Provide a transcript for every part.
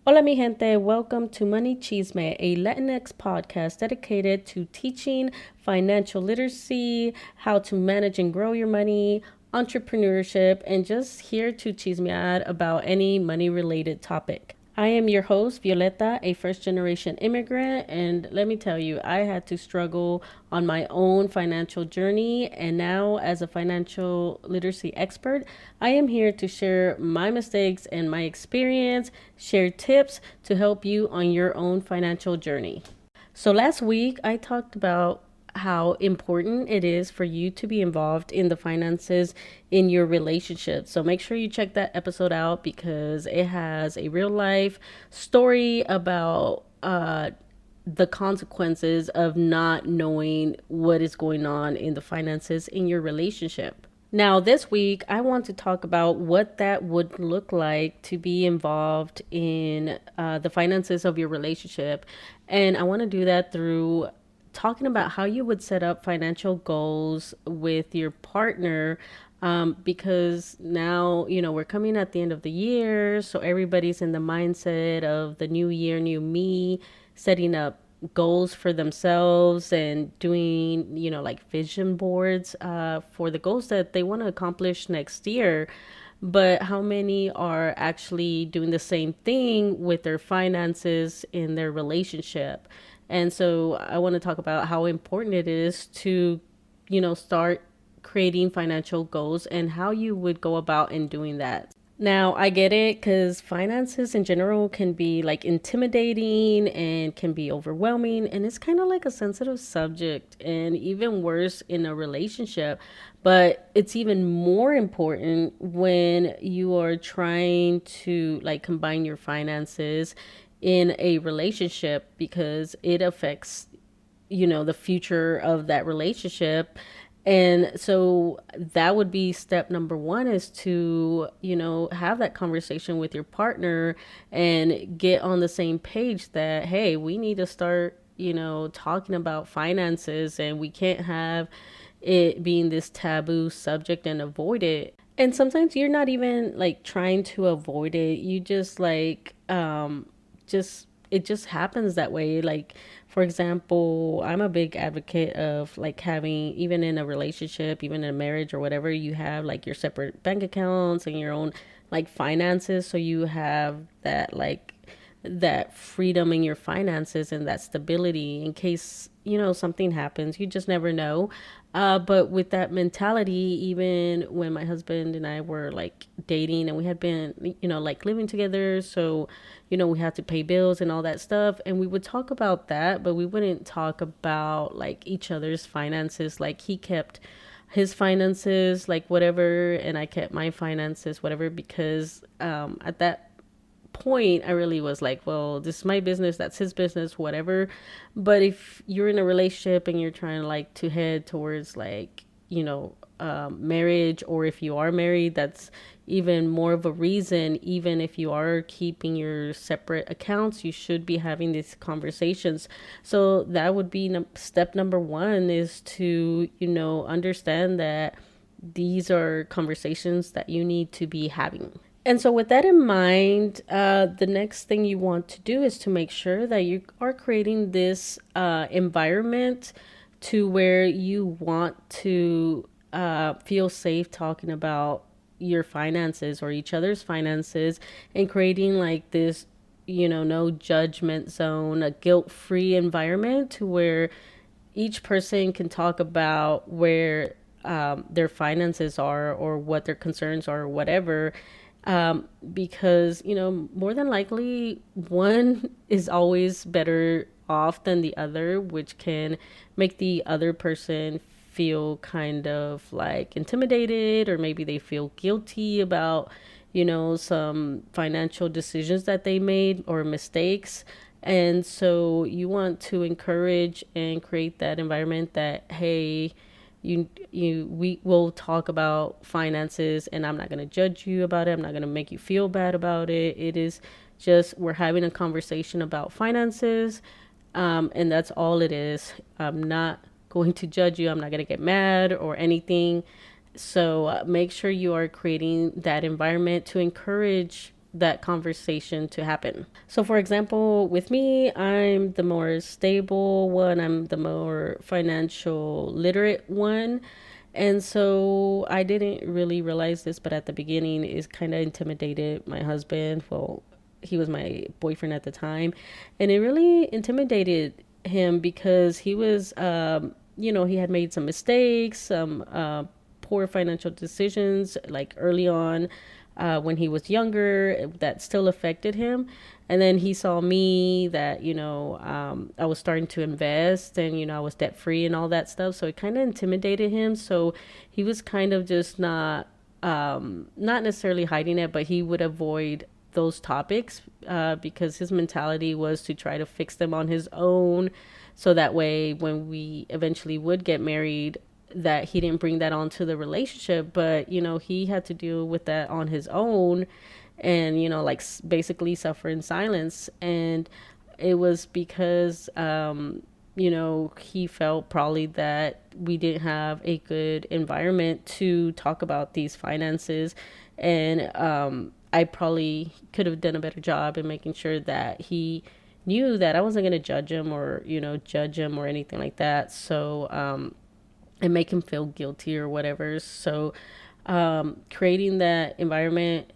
Hola, mi gente. Welcome to Money Chisme, a Latinx podcast dedicated to teaching financial literacy, how to manage and grow your money, entrepreneurship, and just here to chismear about any money related topic. I am your host, Violeta, a first generation immigrant, and let me tell you, I had to struggle on my own financial journey. And now, as a financial literacy expert, I am here to share my mistakes and my experience, share tips to help you on your own financial journey. So, last week, I talked about how important it is for you to be involved in the finances in your relationship. So make sure you check that episode out because it has a real life story about the consequences of not knowing what is going on in the finances in your relationship. Now, this week, I want to talk about what that would look like to be involved in the finances of your relationship. And I want to do that through talking about how you would set up financial goals with your partner. Because now, we're coming at the end of the year. So everybody's in the mindset of the new year, new me, setting up goals for themselves and doing like vision boards for the goals that they want to accomplish next year. But how many are actually doing the same thing with their finances in their relationship? And so I want to talk about how important it is to start creating financial goals and how you would go about in doing that. Now, I get it because finances in general can be like intimidating and can be overwhelming, and it's kind of like a sensitive subject, and even worse in a relationship. But it's even more important when you are trying to like combine your finances in a relationship because it affects the future of that relationship. And so that would be step number one, is to have that conversation with your partner and get on the same page that, hey, we need to start talking about finances, and we can't have it being this taboo subject and avoid it. And sometimes you're not even like trying to avoid it, you just like just it just happens that way. Like, for example, I'm a big advocate of like having, even in a relationship, even in a marriage or whatever, you have like your separate bank accounts and your own like finances, so you have that like that freedom in your finances and that stability in case something happens. You just never know. But with that mentality, even when my husband and I were like dating and we had been like living together, so we had to pay bills and all that stuff, and we would talk about that, but we wouldn't talk about like each other's finances. Like, he kept his finances like whatever, and I kept my finances whatever, because at that point I really was like, well, this is my business, that's his business, whatever. But if you're in a relationship and you're trying like to head towards like marriage, or if you are married, that's even more of a reason. Even if you are keeping your separate accounts, you should be having these conversations. So that would be step number one, is to understand that these are conversations that you need to be having. And so, with that in mind, the next thing you want to do is to make sure that you are creating this environment to where you want to feel safe talking about your finances or each other's finances, and creating like this, no judgment zone, a guilt free environment to where each person can talk about where their finances are or what their concerns are or whatever. Because more than likely one is always better off than the other, which can make the other person feel kind of like intimidated, or maybe they feel guilty about some financial decisions that they made or mistakes. And so you want to encourage and create that environment that, hey, we will talk about finances, and I'm not going to judge you about it, I'm not going to make you feel bad about it. It is just, we're having a conversation about finances, and that's all it is. I'm not going to judge you, I'm not going to get mad or anything. So make sure you are creating that environment to encourage that conversation to happen. So, for example, with me, I'm the more stable one, I'm the more financial literate one. And so I didn't really realize this, but at the beginning, it kind of intimidated my husband. Well, he was my boyfriend at the time, and it really intimidated him because he was, he had made some mistakes, some poor financial decisions like early on when he was younger that still affected him. And then he saw me that, I was starting to invest and, I was debt free and all that stuff. So it kind of intimidated him. So he was kind of just not necessarily hiding it, but he would avoid those topics because his mentality was to try to fix them on his own. So that way, when we eventually would get married, that he didn't bring that onto the relationship, but he had to deal with that on his own, and like basically suffer in silence. And it was because he felt probably that we didn't have a good environment to talk about these finances. And I probably could have done a better job in making sure that he knew that I wasn't going to judge him or judge him or anything like that. So and make him feel guilty or whatever. So creating that environment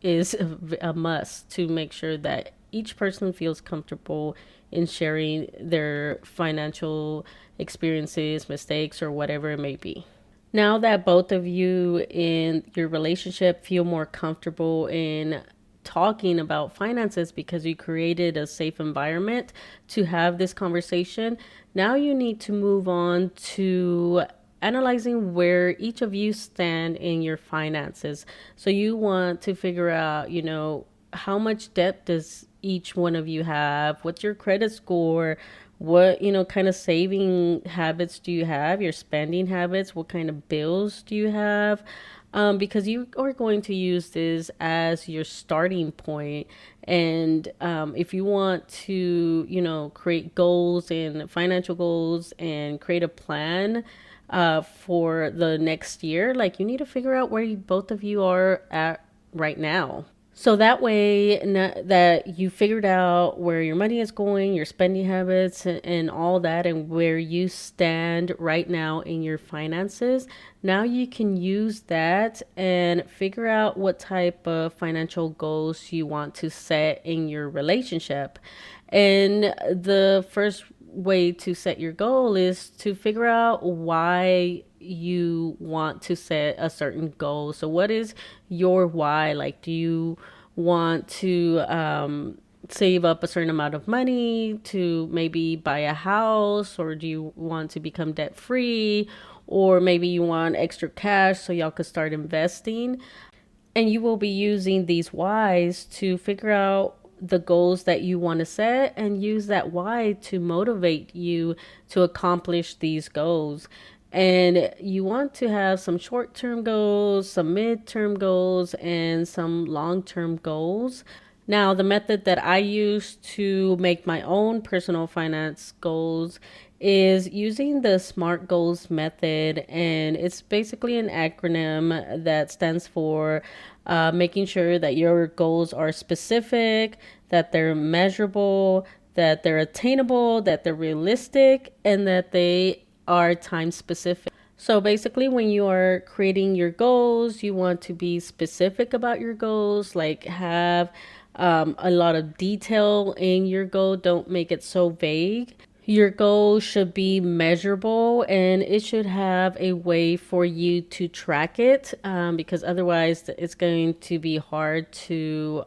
is a must to make sure that each person feels comfortable in sharing their financial experiences, mistakes, or whatever it may be. Now that both of you in your relationship feel more comfortable in talking about finances because you created a safe environment to have this conversation, now you need to move on to analyzing where each of you stand in your finances. So you want to figure out, how much debt does each one of you have? What's your credit score? What, kind of saving habits do you have? Your spending habits? What kind of bills do you have? Because you are going to use this as your starting point. And if you want to, create goals and financial goals and create a plan for the next year, like you need to figure out where both of you are at right now. So that way that you figured out where your money is going, your spending habits and all that, and where you stand right now in your finances, now you can use that and figure out what type of financial goals you want to set in your relationship. And the first way to set your goal is to figure out why you want to set a certain goal. So what is your why? Like, do you want to save up a certain amount of money to maybe buy a house, or do you want to become debt free, or maybe you want extra cash so y'all could start investing? And you will be using these whys to figure out the goals that you want to set and use that why to motivate you to accomplish these goals. And you want to have some short-term goals, some mid-term goals, and some long-term goals. Now, the method that I use to make my own personal finance goals is using the SMART goals method. And it's basically an acronym that stands for making sure that your goals are specific, that they're measurable, that they're attainable, that they're realistic, and that they are time specific. So basically, when you are creating your goals, you want to be specific about your goals, like have a lot of detail in your goal. Don't make it so vague. Your goal should be measurable, and it should have a way for you to track it, because otherwise it's going to be hard to,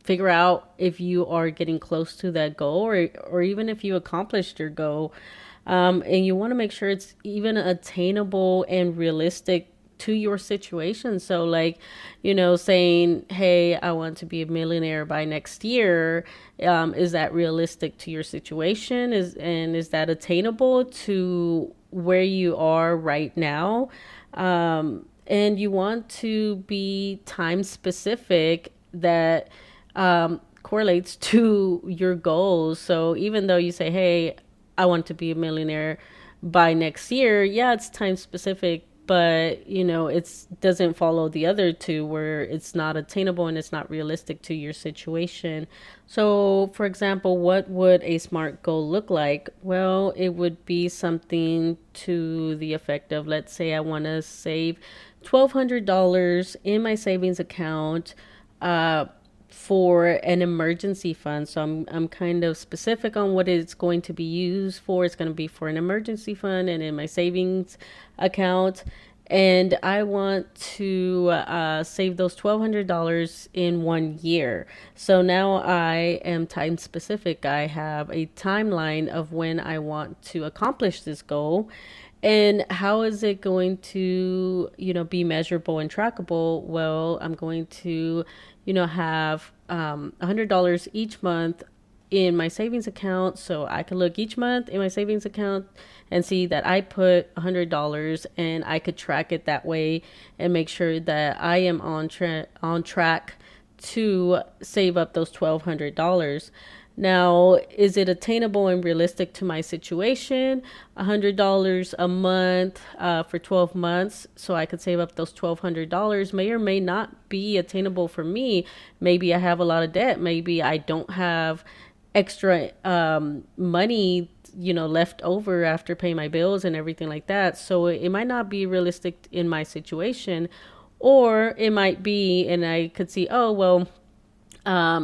figure out if you are getting close to that goal, or even if you accomplished your goal. And you want to make sure it's even attainable and realistic to your situation. So like, saying, hey, I want to be a millionaire by next year. Is that realistic to your situation? Is that attainable to where you are right now? And you want to be time specific that correlates to your goals. So even though you say, hey, I want to be a millionaire by next year, yeah, it's time specific but it doesn't follow the other two where it's not attainable and it's not realistic to your situation. So for example, what would a SMART goal look like? Well, it would be something to the effect of, let's say I want to save $1,200 in my savings account for an emergency fund. So I'm kind of specific on what it's going to be used for. It's going to be for an emergency fund and in my savings account. And I want to save those $1,200 in 1 year. So now I am time specific. I have a timeline of when I want to accomplish this goal. And how is it going to, be measurable and trackable? Well, I'm going to, have $100 each month in my savings account. So I can look each month in my savings account and see that I put $100, and I could track it that way and make sure that I am on track to save up those $1,200. Now, is it attainable and realistic to my situation? $100 a month for 12 months, so I could save up those $1,200 may or may not be attainable for me. Maybe I have a lot of debt. Maybe I don't have extra money, left over after paying my bills and everything like that. So it might not be realistic in my situation, or it might be, and I could see, oh, well,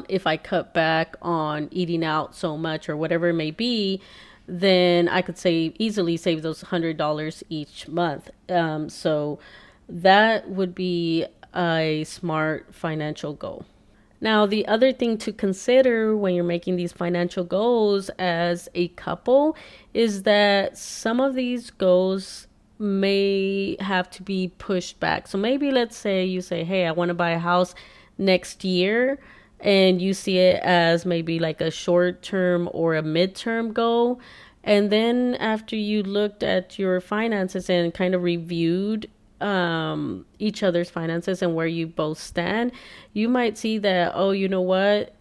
if I cut back on eating out so much or whatever it may be, then I could easily save those $100 each month. So that would be a SMART financial goal. Now, the other thing to consider when you're making these financial goals as a couple is that some of these goals may have to be pushed back. So maybe let's say you say, hey, I want to buy a house next year, and you see it as maybe like a short term or a midterm goal. And then after you looked at your finances and kind of reviewed each other's finances and where you both stand, you might see that, oh, you know what?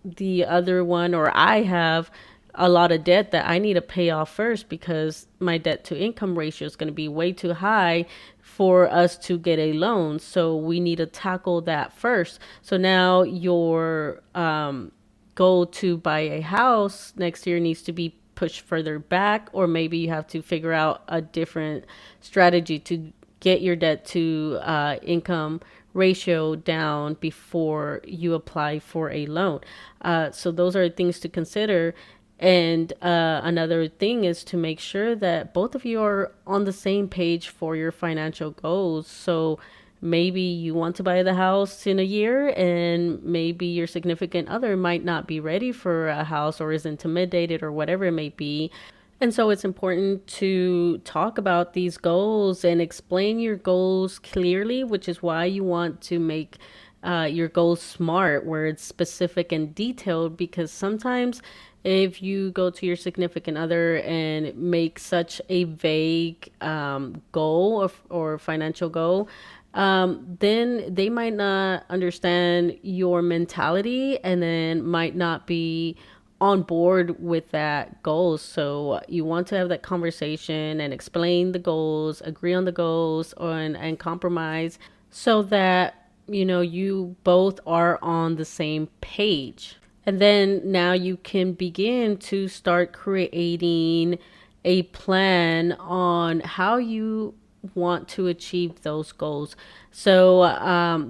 The other one, or I have a lot of debt that I need to pay off first because my debt to income ratio is going to be way too high for us to get a loan. So we need to tackle that first. So now your goal to buy a house next year needs to be pushed further back, or maybe you have to figure out a different strategy to get your debt to income ratio down before you apply for a loan. So those are things to consider. And another thing is to make sure that both of you are on the same page for your financial goals. So maybe you want to buy the house in a year, and maybe your significant other might not be ready for a house or is intimidated or whatever it may be. And so it's important to talk about these goals and explain your goals clearly, which is why you want to make your goals SMART, where it's specific and detailed, because sometimes if you go to your significant other and make such a vague goal or financial goal, then they might not understand your mentality and then might not be on board with that goal. So you want to have that conversation and explain the goals, agree on the goals, and compromise so that you both are on the same page. And then now you can begin to start creating a plan on how you want to achieve those goals. So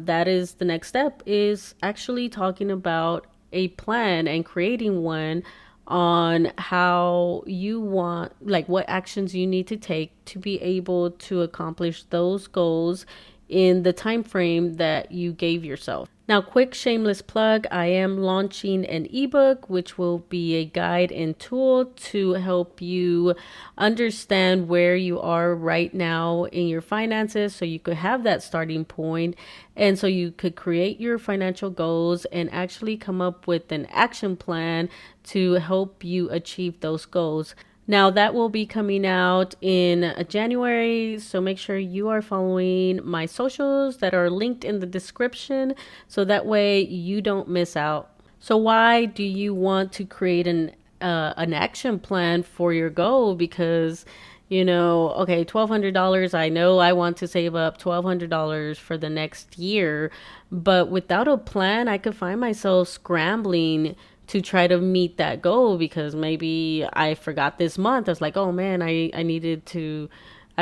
that is the next step, is actually talking about a plan and creating one on how you want, like what actions you need to take to be able to accomplish those goals in the time frame that you gave yourself. Now, quick shameless plug, I am launching an ebook, which will be a guide and tool to help you understand where you are right now in your finances, so you could have that starting point, and so you could create your financial goals and actually come up with an action plan to help you achieve those goals. Now that will be coming out in January, so make sure you are following my socials that are linked in the description, so that way you don't miss out. So why do you want to create an action plan for your goal? Because okay, $1,200. I know I want to save up $1,200 for the next year, but without a plan, I could find myself scrambling to try to meet that goal because maybe I forgot this month. I was like, oh man, I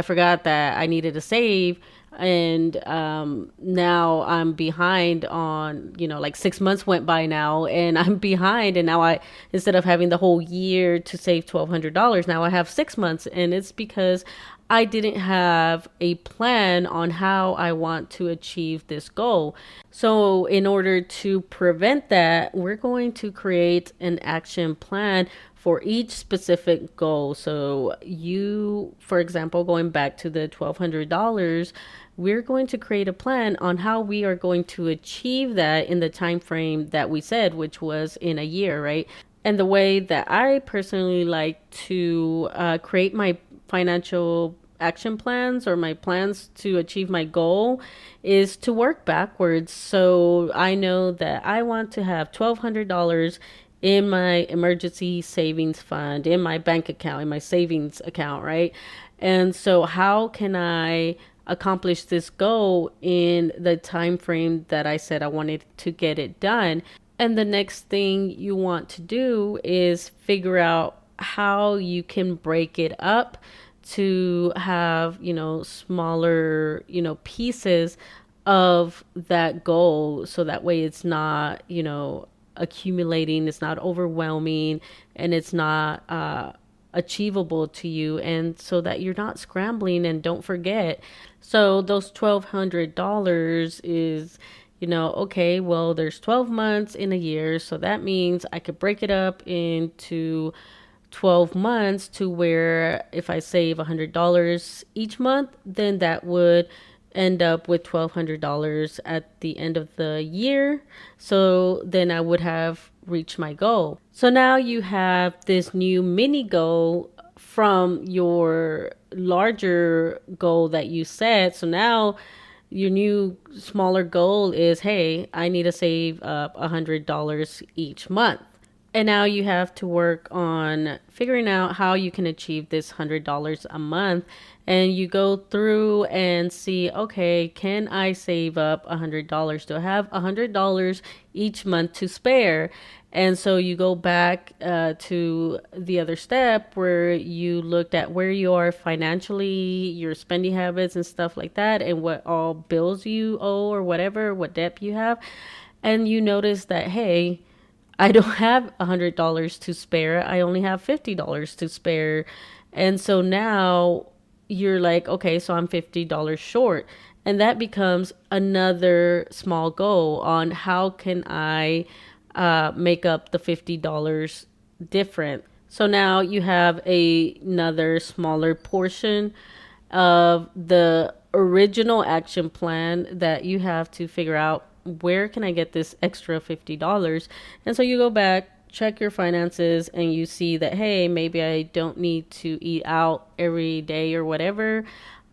forgot that I needed to save. And now I'm behind on, like 6 months went by now and I'm behind. And now instead of having the whole year to save $1,200, now I have 6 months. And it's because I didn't have a plan on how I want to achieve this goal. So, in order to prevent that, we're going to create an action plan for each specific goal. So, for example, going back to the $1,200, we're going to create a plan on how we are going to achieve that in the time frame that we said, which was in a year, right? And the way that I personally like to create my financial action plans or my plans to achieve my goal is to work backwards. So I know that I want to have $1,200 in my emergency savings fund, in my bank account, in my savings account, right? And so how can I accomplish this goal in the time frame that I said I wanted to get it done? And the next thing you want to do is figure out how you can break it up to have, smaller, pieces of that goal. So that way it's not, accumulating, it's not overwhelming, and it's not achievable to you. And so that you're not scrambling. And don't forget, so those $1,200 is, okay, well, there's 12 months in a year. So that means I could break it up into 12 months to where if I save $100 each month, then that would end up with $1,200 at the end of the year. So then I would have reached my goal. So now you have this new mini goal from your larger goal that you set. So now your new smaller goal is, hey, I need to save up $100 each month. And now you have to work on figuring out how you can achieve this $100 a month. And you go through and see, okay, can I save up $100? Do I have $100 each month to spare? And so you go back to the other step where you looked at where you are financially, your spending habits and stuff like that, and what all bills you owe or whatever, what debt you have. And you notice that, hey, I don't have $100 to spare. I only have $50 to spare. And so now you're like, okay, so I'm $50 short. And that becomes another small goal on how can I make up the $50 different. So now you have another smaller portion of the original action plan that you have to figure out, where can I get this extra $50? And so you go back, check your finances, and you see that, hey, maybe I don't need to eat out every day or whatever.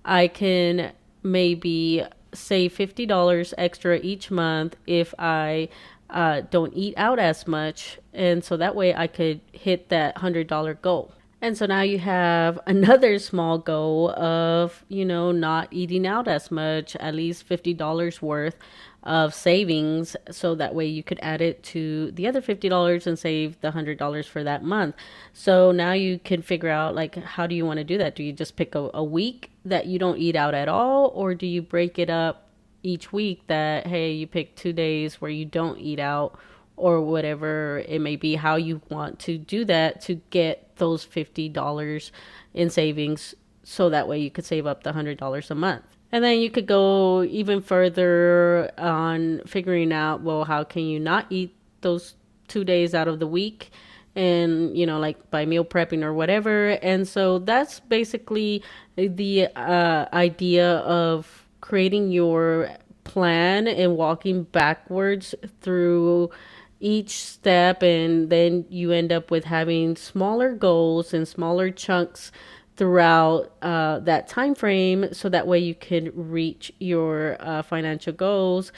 I can maybe save $50 extra each month if I don't eat out as much. And so that way I could hit that $100 goal. And so now you have another small goal of, not eating out as much, at least $50 worth of savings. So that way you could add it to the other $50 and save the $100 for that month. So now you can figure out, like, how do you want to do that? Do you just pick a week that you don't eat out at all? Or do you break it up each week that, hey, you pick 2 days where you don't eat out, or whatever it may be, how you want to do that to get those $50 in savings, so that way you could save up the $100 a month. And then you could go even further on figuring out, well, how can you not eat those 2 days out of the week, and like by meal prepping or whatever. And so that's basically the idea of creating your plan and walking backwards through each step, and then you end up with having smaller goals and smaller chunks throughout that time frame, so that way you can reach your financial goals.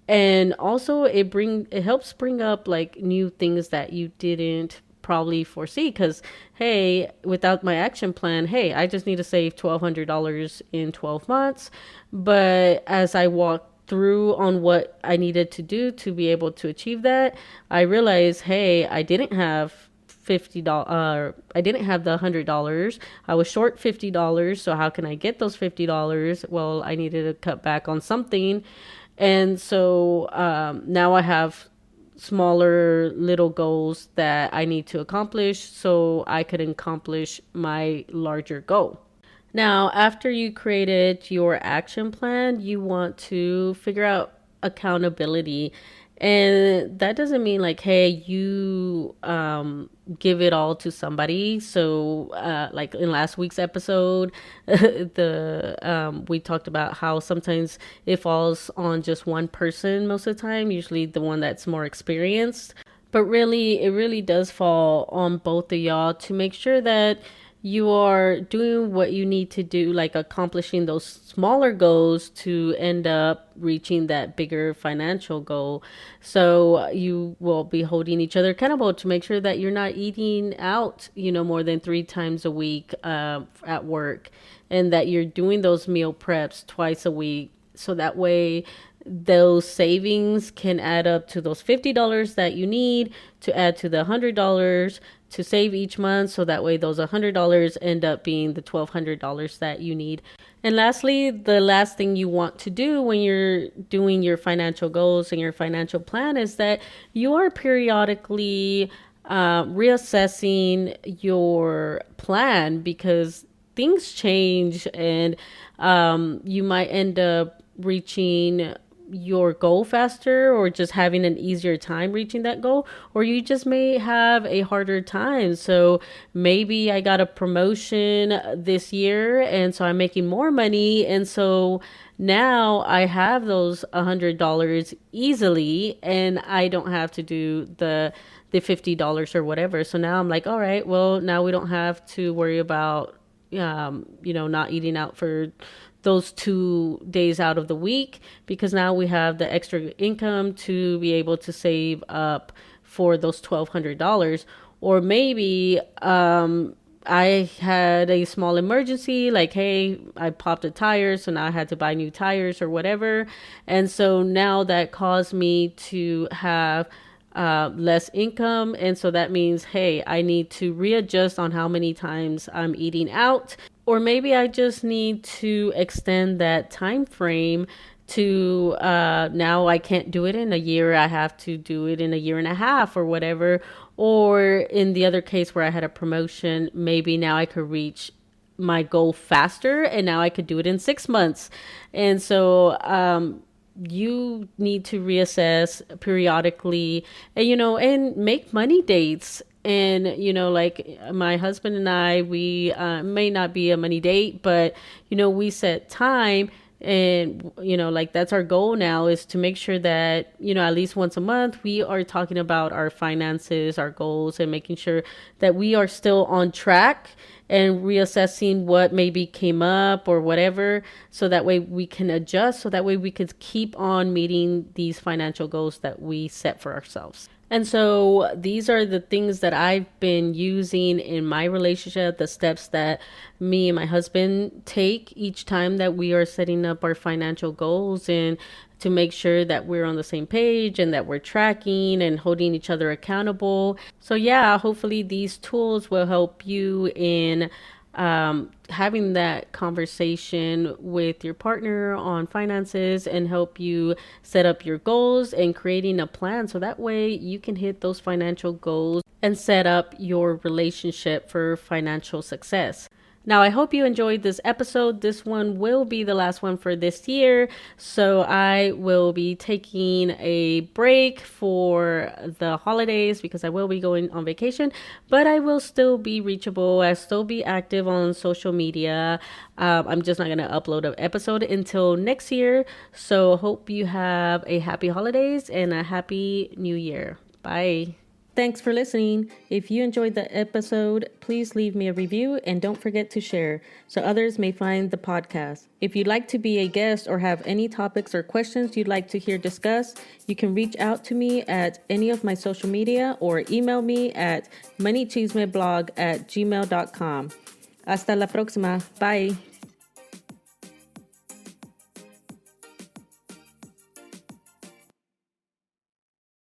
And also it helps bring up like new things that you didn't probably foresee, because hey, without my action plan, hey, I just need to save $1,200 in 12 months. But as I walk through on what I needed to do to be able to achieve that, I realized, hey, I didn't have $50. I didn't have the $100. I was short $50. So how can I get those $50? Well, I needed to cut back on something. And so now I have smaller little goals that I need to accomplish so I could accomplish my larger goal. Now, after you created your action plan, you want to figure out accountability. And that doesn't mean like, hey, you give it all to somebody. So, like in last week's episode, we talked about how sometimes it falls on just one person most of the time, usually the one that's more experienced. But really, it really does fall on both of y'all to make sure that you are doing what you need to do, like accomplishing those smaller goals to end up reaching that bigger financial goal. So you will be holding each other accountable to make sure that you're not eating out, more than 3 times a week at work, and that you're doing those meal preps twice a week. So that way, those savings can add up to those $50 that you need to add to the $100 to save each month. So that way those $100 end up being the $1,200 that you need. And lastly, the last thing you want to do when you're doing your financial goals and your financial plan is that you are periodically reassessing your plan, because things change, and you might end up reaching your goal faster, or just having an easier time reaching that goal, or you just may have a harder time. So maybe I got a promotion this year, and so I'm making more money, and so now I have those $100 easily, and I don't have to do the $50 or whatever. So now I'm like, all right, well, now we don't have to worry about not eating out for those 2 days out of the week, because now we have the extra income to be able to save up for those $1,200. Or maybe I had a small emergency, like, hey, I popped a tire, so now I had to buy new tires or whatever. And so now that caused me to have less income. And so that means, hey, I need to readjust on how many times I'm eating out. Or maybe I just need to extend that time frame to now I can't do it in a year. I have to do it in a year and a half or whatever. Or in the other case where I had a promotion, maybe now I could reach my goal faster, and now I could do it in 6 months. And so you need to reassess periodically, and make money dates. And, like my husband and I, we may not be a money date, but, we set time. And, like that's our goal now, is to make sure that, at least once a month, we are talking about our finances, our goals, and making sure that we are still on track, and reassessing what maybe came up or whatever, so that way we can adjust, so that way we could keep on meeting these financial goals that we set for ourselves. And so these are the things that I've been using in my relationship, the steps that me and my husband take each time that we are setting up our financial goals, and to make sure that we're on the same page and that we're tracking and holding each other accountable. So yeah, hopefully these tools will help you in having that conversation with your partner on finances, and help you set up your goals and creating a plan, so that way you can hit those financial goals and set up your relationship for financial success. Now, I hope you enjoyed this episode. This one will be the last one for this year. So I will be taking a break for the holidays, because I will be going on vacation, but I will still be reachable. I'll still be active on social media. I'm just not going to upload an episode until next year. So hope you have a happy holidays and a happy new year. Bye. Thanks for listening. If you enjoyed the episode, please leave me a review and don't forget to share so others may find the podcast. If you'd like to be a guest or have any topics or questions you'd like to hear discussed, you can reach out to me at any of my social media or email me at moneychismeblog@gmail.com. Hasta la próxima. Bye.